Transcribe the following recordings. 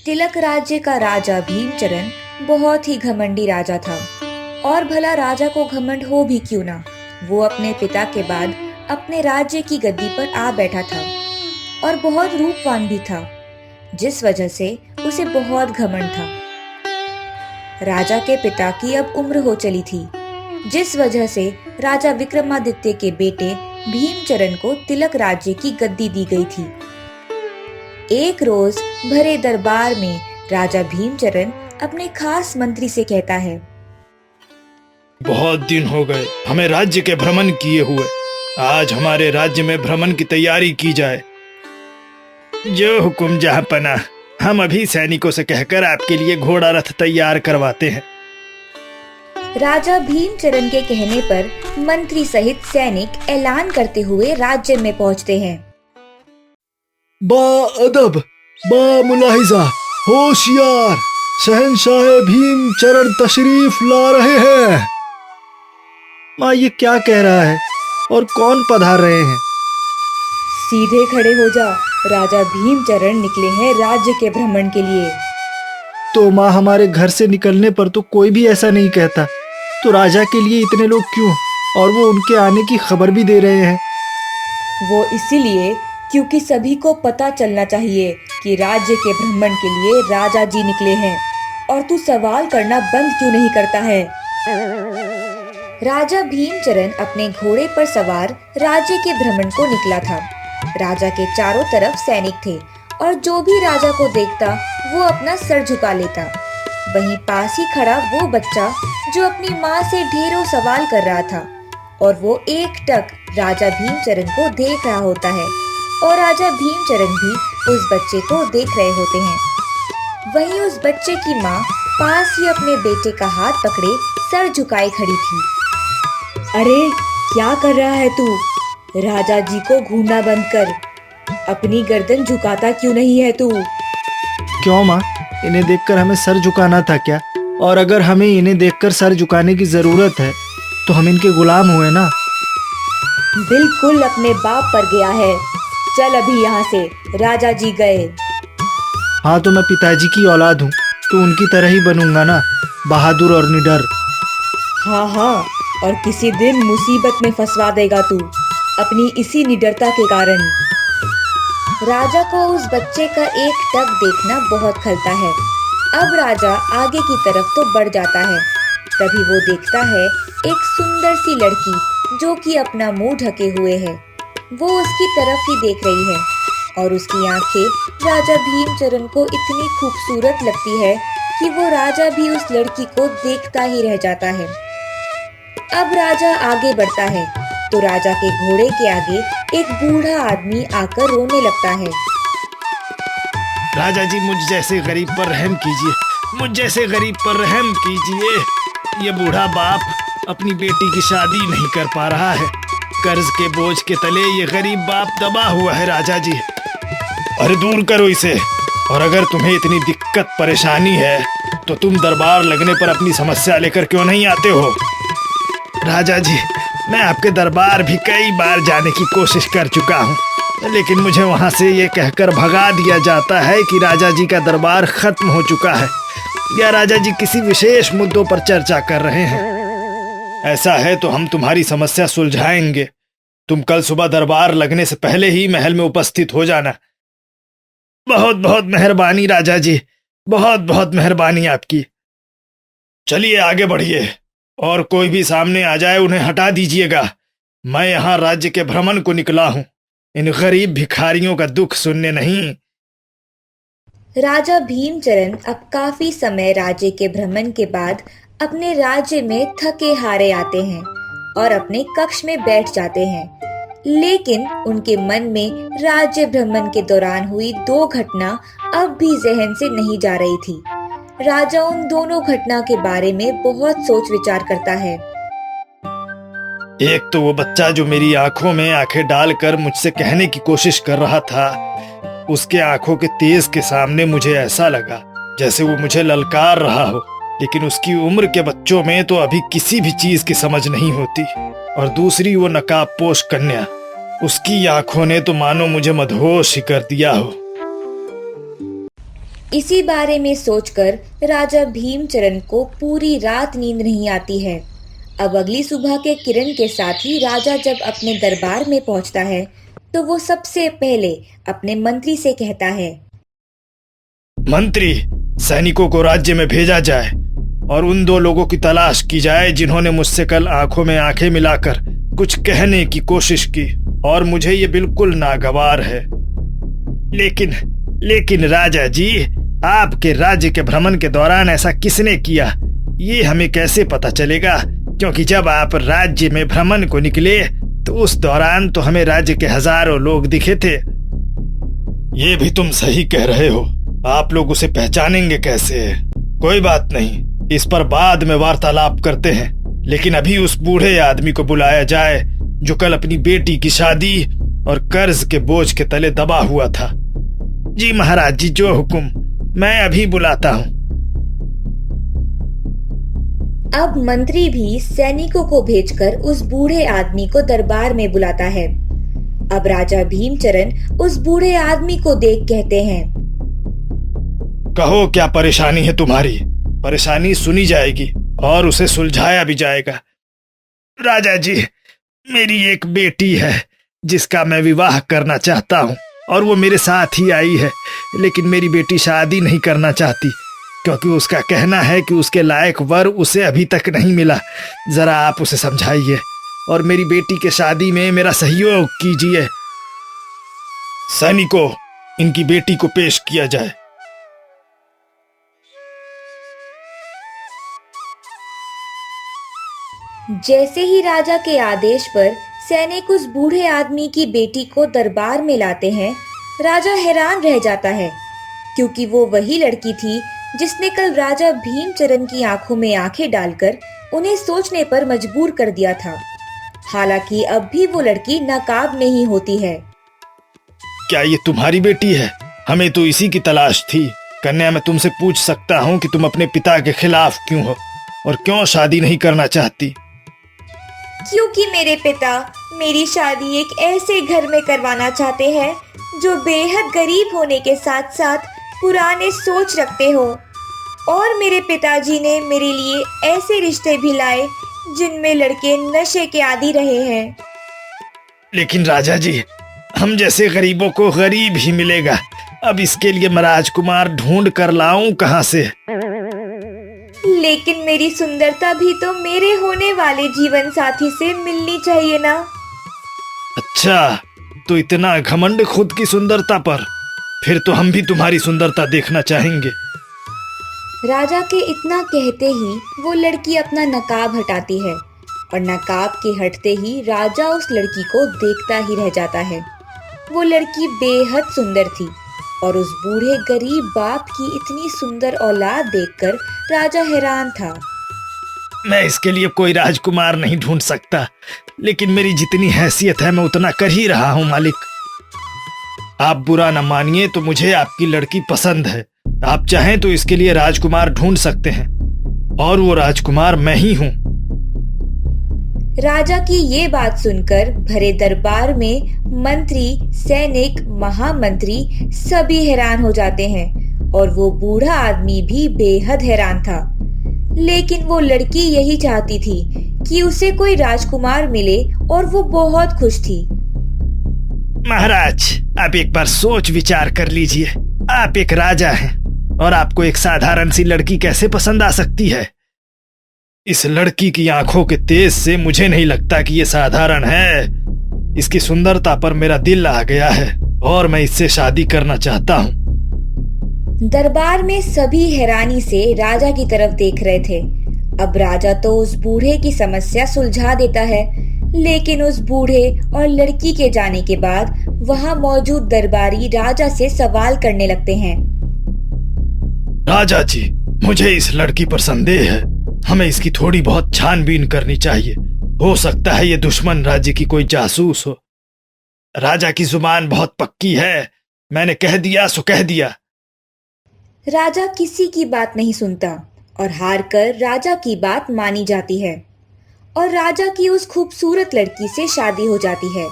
तिलक राज्य का राजा भीमचरण बहुत ही घमंडी राजा था। और भला राजा को घमंड हो भी क्यों ना, वो अपने पिता के बाद अपने राज्य की गद्दी पर आ बैठा था और बहुत रूपवान भी था, जिस वजह से उसे बहुत घमंड था। राजा के पिता की अब उम्र हो चली थी, जिस वजह से राजा विक्रमादित्य के बेटे भीमचरण को तिलक राज्य की गद्दी दी गई थी। एक रोज भरे दरबार में राजा भीमचरण अपने खास मंत्री से कहता है, बहुत दिन हो गए हमें राज्य के भ्रमण किए हुए। आज हमारे राज्य में भ्रमण की तैयारी की जाए। जो हुकुम जहांपना, हम अभी सैनिकों से कहकर आपके लिए घोड़ा रथ तैयार करवाते हैं। राजा भीमचरण के कहने पर मंत्री सहित सैनिक ऐलान करते हुए राज्य में पहुंचते हैं। अदब, मुलाहिजा, होशियार, शहंशाह भीमचरण तशरीफ ला रहे हैं। माँ, ये क्या कह रहा है और कौन पधार रहे हैं? सीधे खड़े हो जा, राजा भीमचरण निकले हैं राज्य के भ्रमण के लिए। तो माँ, हमारे घर से निकलने पर तो कोई भी ऐसा नहीं कहता, तो राजा के लिए इतने लोग क्यों? और वो उनके आने की खबर भी दे रहे हैं। वो इसीलिए क्योंकि सभी को पता चलना चाहिए कि राज्य के भ्रमण के लिए राजा जी निकले हैं। और तू सवाल करना बंद क्यों नहीं करता है? राजा भीमचरण अपने घोड़े पर सवार राज्य के भ्रमण को निकला था। राजा के चारों तरफ सैनिक थे और जो भी राजा को देखता वो अपना सर झुका लेता। वहीं पास ही खड़ा वो बच्चा जो अपनी माँ से ढेरों सवाल कर रहा था, और वो एकटक राजा भीमचरण को देख रहा होता है और राजा भीमचरण भी उस बच्चे को देख रहे होते हैं। वहीं उस बच्चे की माँ पास ही अपने बेटे का हाथ पकड़े सर झुकाए खड़ी थी। अरे क्या कर रहा है तू? राजा जी को घूरना बंद कर। अपनी गर्दन झुकाता क्यों नहीं है तू? क्यों माँ, इन्हें देखकर हमें सर झुकाना था क्या? और अगर हमें इन्हें देखकर सर झुकाने की जरूरत है तो हम इनके गुलाम हुए ना। बिल्कुल अपने बाप पर गया है। चल अभी यहाँ से, राजा जी गए। हाँ, तो मैं पिताजी की औलाद हूँ तो उनकी तरह ही बनूंगा ना, बहादुर और निडर। हाँ, और किसी दिन मुसीबत में फंसवा देगा तू अपनी इसी निडरता के कारण। राजा को उस बच्चे का एक टक देखना बहुत खलता है। अब राजा आगे की तरफ तो बढ़ जाता है, तभी वो देखता है एक सुंदर सी लड़की जो कि अपना मुंह ढके हुए है। वो उसकी तरफ ही देख रही है और उसकी आंखें राजा भीमचरण को इतनी खूबसूरत लगती है कि वो राजा भी उस लड़की को देखता ही रह जाता है। अब राजा आगे बढ़ता है तो राजा के घोड़े के आगे एक बूढ़ा आदमी आकर रोने लगता है। राजा जी, मुझ जैसे गरीब पर रहम कीजिए, मुझ जैसे गरीब पर रहम कीजिए। ये बूढ़ा बाप अपनी बेटी की शादी नहीं कर पा रहा है। कर्ज के बोझ के तले ये गरीब बाप दबा हुआ है राजा जी। अरे दूर करो इसे। और अगर तुम्हें इतनी दिक्कत परेशानी है तो तुम दरबार लगने पर अपनी समस्या लेकर क्यों नहीं आते हो? राजा जी, मैं आपके दरबार भी कई बार जाने की कोशिश कर चुका हूँ, लेकिन मुझे वहाँ से ये कहकर भगा दिया जाता है कि राजा जी का दरबार खत्म हो चुका है या राजा जी किसी विशेष मुद्दों पर चर्चा कर रहे हैं। ऐसा है तो हम तुम्हारी समस्या सुलझाएंगे। तुम कल सुबह दरबार लगने से पहले ही महल में उपस्थित हो जाना। बहुत बहुत मेहरबानी राजा जी, बहुत बहुत मेहरबानी आपकी। चलिए आगे बढ़िए, और कोई भी सामने आ जाए उन्हें हटा दीजिएगा। मैं यहाँ राज्य के भ्रमण को निकला हूँ, इन गरीब भिखारियों का दुख सुनने नहीं। राजा भीमचरण अब काफी समय राज्य के भ्रमण के बाद अपने राज्य में थके हारे आते हैं और अपने कक्ष में बैठ जाते हैं। लेकिन उनके मन में राज्य भ्रमण के दौरान हुई दो घटना अब भी जहन से नहीं जा रही थी। राजा उन दोनों घटना के बारे में बहुत सोच विचार करता है। एक तो वो बच्चा जो मेरी आंखों में आंखें डालकर मुझसे कहने की कोशिश कर रहा था, उसके आंखों के तेज के सामने मुझे ऐसा लगा जैसे वो मुझे ललकार रहा हो। लेकिन उसकी उम्र के बच्चों में तो अभी किसी भी चीज की समझ नहीं होती। और दूसरी वो नकाबपोश कन्या, उसकी आंखों ने तो मानो मुझे मदहोश ही कर दिया हो। इसी बारे में सोचकर राजा भीमचरण को पूरी रात नींद नहीं आती है। अब अगली सुबह के किरण के साथ ही राजा जब अपने दरबार में पहुंचता है तो वो सबसे पहले अपने मंत्री से कहता है, मंत्री, सैनिकों को राज्य में भेजा जाए और उन 2 लोगों की तलाश की जाए जिन्होंने मुझसे कल आंखों में आंखें मिलाकर कुछ कहने की कोशिश की और मुझे ये बिल्कुल नागवार है। लेकिन राजा जी, आपके राज्य के भ्रमण के दौरान ऐसा किसने किया, ये हमें कैसे पता चलेगा? क्योंकि जब आप राज्य में भ्रमण को निकले तो उस दौरान तो हमें राज्य के हजारों लोग दिखे थे। ये भी तुम सही कह रहे हो, आप लोग उसे पहचानेंगे कैसे? कोई बात नहीं, इस पर बाद में वार्तालाप करते हैं। लेकिन अभी उस बूढ़े आदमी को बुलाया जाए जो कल अपनी बेटी की शादी और कर्ज के बोझ के तले दबा हुआ था। जी महाराज जी, जो हुक्म, मैं अभी बुलाता हूँ। अब मंत्री भी सैनिकों को भेजकर उस बूढ़े आदमी को दरबार में बुलाता है। अब राजा भीमचरण उस बूढ़े आदमी को देख कहते हैं, कहो क्या परेशानी है तुम्हारी? परेशानी सुनी जाएगी और उसे सुलझाया भी जाएगा। राजा जी, मेरी एक बेटी है जिसका मैं विवाह करना चाहता हूँ और वो मेरे साथ ही आई है। लेकिन मेरी बेटी शादी नहीं करना चाहती क्योंकि उसका कहना है कि उसके लायक वर उसे अभी तक नहीं मिला। जरा आप उसे समझाइए और मेरी बेटी के शादी में मेरा सहयोग कीजिए। सैनिकों, इनकी बेटी को पेश किया जाए। जैसे ही राजा के आदेश पर सैनिक उस बूढ़े आदमी की बेटी को दरबार में लाते हैं, राजा हैरान रह जाता है क्योंकि वो वही लड़की थी जिसने कल राजा भीमचरण की आंखों में आंखें डालकर उन्हें सोचने पर मजबूर कर दिया था। हालांकि अब भी वो लड़की नकाब नहीं होती है। क्या ये तुम्हारी बेटी है? हमें तो इसी की तलाश थी। कन्या, मैं तुमसे पूछ सकता हूँ कि तुम अपने पिता के खिलाफ क्यों हो और क्यों शादी नहीं करना चाहती? क्योंकि मेरे पिता मेरी शादी एक ऐसे घर में करवाना चाहते हैं जो बेहद गरीब होने के साथ साथ पुराने सोच रखते हो, और मेरे पिताजी ने मेरे लिए ऐसे रिश्ते भी लाए जिनमें लड़के नशे के आदी रहे हैं। लेकिन राजा जी, हम जैसे गरीबों को गरीब ही मिलेगा। अब इसके लिए मैं राजकुमार ढूंढ कर लाऊं कहां से? लेकिन मेरी सुंदरता भी तो मेरे होने वाले जीवन साथी से मिलनी चाहिए ना। अच्छा, तो इतना घमंड खुद की सुंदरता पर? फिर तो हम भी तुम्हारी सुंदरता देखना चाहेंगे। राजा के इतना कहते ही वो लड़की अपना नकाब हटाती है और नकाब के हटते ही राजा उस लड़की को देखता ही रह जाता है। वो लड़की बेहद सुंदर थी और उस बूढ़े गरीब बाप की इतनी सुंदर औलाद देखकर राजा हैरान था। मैं इसके लिए कोई राजकुमार नहीं ढूंढ सकता, लेकिन मेरी जितनी हैसियत है मैं उतना कर ही रहा हूँ मालिक। आप बुरा न मानिए तो मुझे आपकी लड़की पसंद है। आप चाहें तो इसके लिए राजकुमार ढूंढ सकते हैं और वो राजकुमार मैं ही हूँ। राजा की ये बात सुनकर भरे दरबार में मंत्री, सैनिक, महामंत्री सभी हैरान हो जाते हैं और वो बूढ़ा आदमी भी बेहद हैरान था। लेकिन वो लड़की यही चाहती थी कि उसे कोई राजकुमार मिले और वो बहुत खुश थी। महाराज, आप एक बार सोच विचार कर लीजिए। आप एक राजा हैं और आपको एक साधारण सी लड़की कैसे पसंद आ सकती है? इस लड़की की आंखों के तेज से मुझे नहीं लगता कि ये साधारण है। इसकी सुंदरता पर मेरा दिल आ गया है और मैं इससे शादी करना चाहता हूँ। दरबार में सभी हैरानी से राजा की तरफ देख रहे थे। अब राजा तो उस बूढ़े की समस्या सुलझा देता है, लेकिन उस बूढ़े और लड़की के जाने के बाद वहां मौजूद दरबारी राजा से सवाल करने लगते हैं। राजा जी, मुझे इस लड़की पर संदेह है। हमें इसकी थोड़ी बहुत छानबीन करनी चाहिए। हो सकता है ये दुश्मन राज्य की कोई जासूस हो। राजा की जुबान बहुत पक्की है। मैंने कह दिया सो कह दिया। राजा किसी की बात नहीं सुनता और हार कर राजा की बात मानी जाती है और राजा की उस खूबसूरत लड़की से शादी हो जाती है।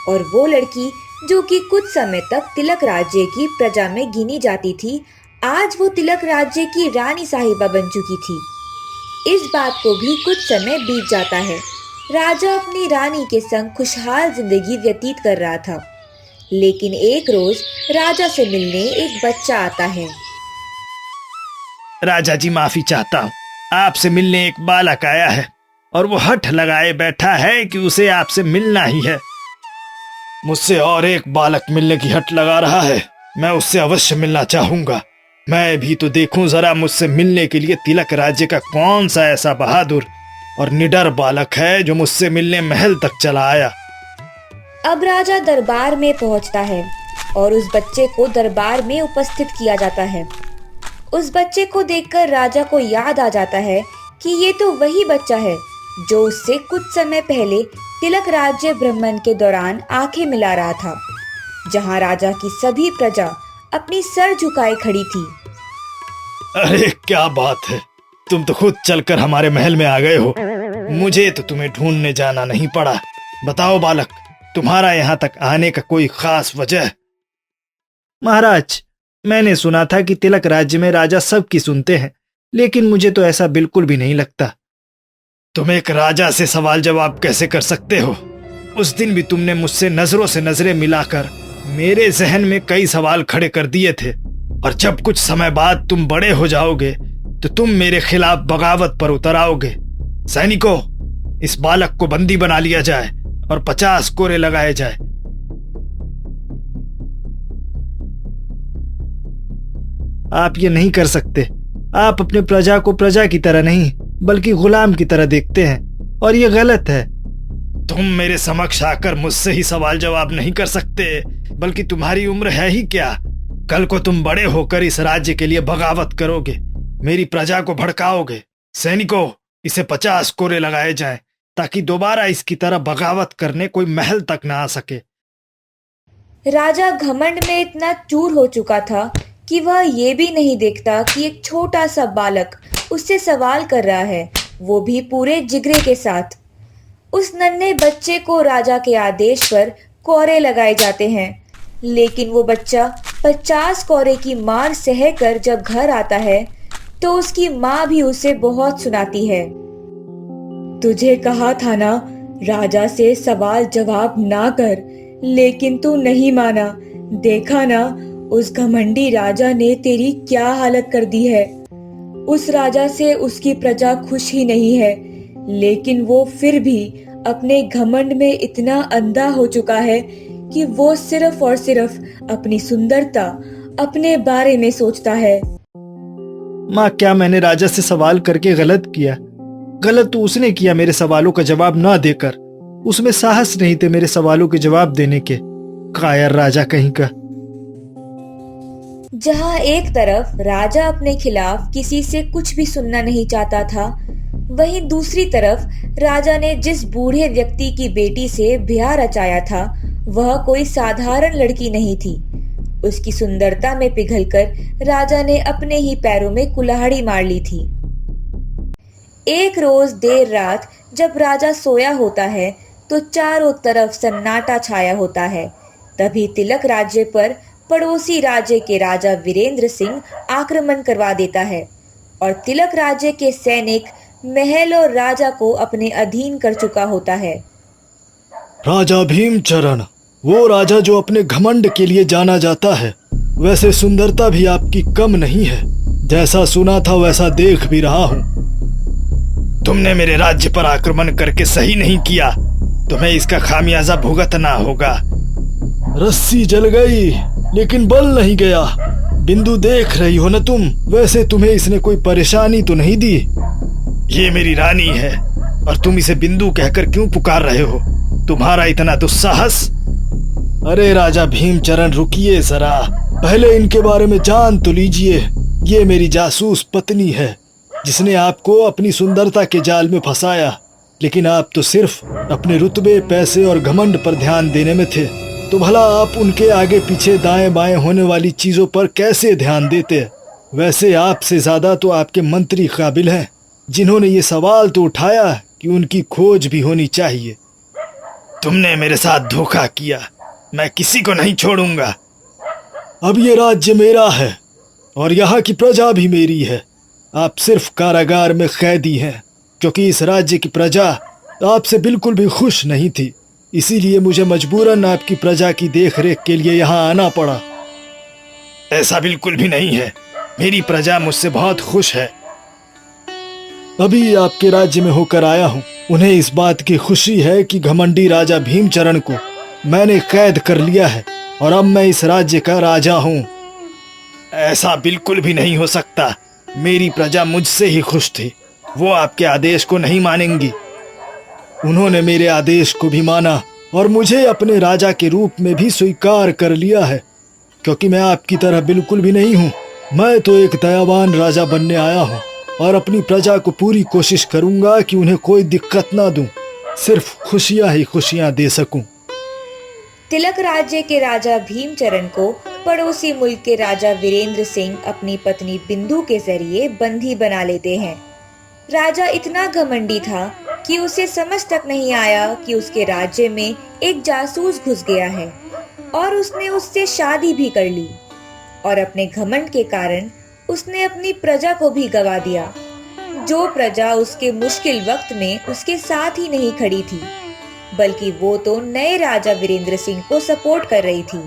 और वो लड़की जो कि कुछ समय तक तिलक राज्य की प्रजा में गिनी जाती थी, आज वो तिलक राज्य की रानी साहिबा बन चुकी थी। इस बात को भी कुछ समय बीत जाता है। राजा अपनी रानी के संग खुशहाल जिंदगी व्यतीत कर रहा था, लेकिन एक रोज राजा से मिलने एक बच्चा आता है। राजा जी, माफी चाहता हूँ। आपसे मिलने एक बालक आया है और वो हठ लगाए बैठा है कि उसे आपसे मिलना ही है। मुझसे और एक बालक मिलने की हठ लगा रहा है। मैं उससे अवश्य मिलना चाहूंगा। मैं भी तो देखूं जरा मुझसे मिलने के लिए तिलक राज्य का कौन सा ऐसा बहादुर और निडर बालक है जो मुझसे मिलने महल तक चला आया। अब राजा दरबार में पहुंचता है और उस बच्चे को दरबार में उपस्थित किया जाता है। उस बच्चे को देखकर राजा को याद आ जाता है कि ये तो वही बच्चा है जो उससे कुछ समय पहले तिलक राज्य भ्रमण के दौरान आंखें मिला रहा था, जहां राजा की सभी प्रजा अपनी सर झुकाए खड़ी थी। अरे क्या बात है, तुम तो खुद चलकर हमारे महल में आ गए हो। मुझे तो तुम्हें ढूंढने जाना नहीं पड़ा। बताओ बालक, तुम्हारा यहाँ तक आने का कोई खास वजह? महाराज, मैंने सुना था कि तिलक राज्य में राजा सबकी सुनते हैं, लेकिन मुझे तो ऐसा बिल्कुल भी नहीं लगता। तुम एक राजा से सवाल जवाब कैसे कर सकते हो? उस दिन भी तुमने मुझसे नजरों से नजरें मिलाकर मेरे जहन में कई सवाल खड़े कर दिए थे, और जब कुछ समय बाद तुम बड़े हो जाओगे तो तुम मेरे खिलाफ बगावत पर उतर आओगे। सैनिकों, इस बालक को बंदी बना लिया जाए और 50 कोरे लगाए जाए। आप ये नहीं कर सकते। आप अपने प्रजा को प्रजा की तरह नहीं बल्कि गुलाम की तरह देखते हैं, और ये गलत है। तुम मेरे समक्ष आकर मुझसे ही सवाल जवाब नहीं कर सकते, बल्कि तुम्हारी उम्र है ही क्या? कल को तुम बड़े होकर इस राज्य के लिए बगावत करोगे, मेरी प्रजा को भड़काओगे। सैनिकों, इसे 50 कोरे लगाए जाएं, ताकि दोबारा इसकी तरह बगावत करने कोई महल तक ना आ सके। राजा घमंड में इतना चूर हो चुका था कि वह ये भी नहीं देखता कि एक छोटा सा बालक उससे सवाल कर रहा है, वो भी पूरे जिगरे के साथ। उस नन्हे बच्चे को राजा के आदेश पर कोरे लगाए जाते हैं, लेकिन वो बच्चा 50 कोरे की मार सहकर जब घर आता है तो उसकी माँ भी उसे बहुत सुनाती है। तुझे कहा था ना, राजा से सवाल जवाब ना कर, लेकिन तू नहीं माना। देखा ना, उस घमंडी राजा ने तेरी क्या हालत कर दी है। उस राजा से उसकी प्रजा खुश ही नहीं है, लेकिन वो फिर भी अपने घमंड में इतना अंधा हो चुका है कि वो सिर्फ और सिर्फ अपनी सुंदरता, अपने बारे में सोचता है। माँ, क्या मैंने राजा से सवाल करके गलत किया? गलत तो उसने किया मेरे सवालों का जवाब ना देकर। उसमें साहस नहीं थे मेरे सवालों के जवाब देने के। कायर राजा कहीं का। जहां एक तरफ राजा अपने खिलाफ किसी से कुछ भी सुनना नहीं चाहता था, वहीं दूसरी तरफ राजा ने जिस बूढ़े व्यक्ति की बेटी से ब्याह रचाया था, वह कोई साधारण लड़की नहीं थी। उसकी सुंदरता में पिघलकर राजा ने अपने ही पैरों में कुल्हाड़ी मार ली थी। एक रोज देर रात जब राजा सोया होता है तो चारों तरफ सन्नाटा छाया होता है। तभी तिलक राज्य पर पड़ोसी राज्य के राजा वीरेंद्र सिंह आक्रमण करवा देता है और तिलक राज्य के सैनिक महल और राजा को अपने अधीन कर चुका होता है। राजा भीमचरण, वो राजा जो अपने घमंड के लिए जाना जाता है, वैसे सुंदरता भी आपकी कम नहीं है। जैसा सुना था वैसा देख भी रहा हूँ। तुमने मेरे राज्य पर आक्रमण करके सही नहीं किया, तुम्हें इसका खामियाजा भुगतना होगा। रस्सी जल गई लेकिन बल नहीं गया। बिंदु देख रही हो न तुम, वैसे तुम्हें इसने कोई परेशानी तो नहीं दी। ये मेरी रानी है और तुम इसे बिंदु कहकर क्यों पुकार रहे हो? तुम्हारा इतना दुस्साहस? अरे राजा भीमचरण, रुकिए जरा, पहले इनके बारे में जान तो लीजिए। ये मेरी जासूस पत्नी है जिसने आपको अपनी सुंदरता के जाल में फंसाया, लेकिन आप तो सिर्फ अपने रुतबे, पैसे और घमंड पर ध्यान देने में थे। तो भला आप उनके आगे पीछे दाएं बाएं होने वाली चीजों पर कैसे ध्यान देते? वैसे आपसे ज्यादा तो आपके मंत्री काबिल हैं, जिन्होंने ये सवाल तो उठाया कि उनकी खोज भी होनी चाहिए। तुमने मेरे साथ धोखा किया, मैं किसी को नहीं छोड़ूंगा। अब ये राज्य मेरा है, और यहाँ की प्रजा भी मेरी है। आप सिर्फ कारागार में कैदी हैं, क्योंकि इस राज्य की प्रजा आपसे बिल्कुल भी खुश नहीं थी। इसीलिए मुझे मजबूरन आपकी प्रजा की देखरेख के लिए यहाँ आना पड़ा। ऐसा बिल्कुल भी नहीं है, मेरी प्रजा मुझसे बहुत खुश है। अभी आपके राज्य में होकर आया हूँ। उन्हें इस बात की खुशी है कि घमंडी राजा भीमचरण को मैंने कैद कर लिया है और अब मैं इस राज्य का राजा हूँ। ऐसा बिल्कुल भी नहीं हो सकता। मेरी प्रजा मुझसे ही खुश थी, वो आपके आदेश को नहीं मानेंगी। उन्होंने मेरे आदेश को भी माना और मुझे अपने राजा के रूप में भी स्वीकार कर लिया है, क्योंकि मैं आपकी तरह बिल्कुल भी नहीं हूँ। मैं तो एक दयावान राजा बनने आया हूँ और अपनी प्रजा को पूरी कोशिश करूंगा कि उन्हें कोई दिक्कत ना दूं, सिर्फ खुशियां ही खुशियां दे सकूं। तिलक राज्य के राजा भीमचरण को पड़ोसी मुल्क के राजा वीरेंद्र सिंह अपनी पत्नी बिंदु के जरिए बंदी बना लेते हैं। राजा इतना घमंडी था कि उसे समझ तक नहीं आया कि उसके राज्य में एक जासूस घुस गया है और उसने उससे शादी भी कर ली। और अपने घमंड के कारण उसने अपनी प्रजा को भी गवा दिया, जो प्रजा उसके मुश्किल वक्त में उसके साथ ही नहीं खड़ी थी, बल्कि वो तो नए राजा वीरेंद्र सिंह को सपोर्ट कर रही थी।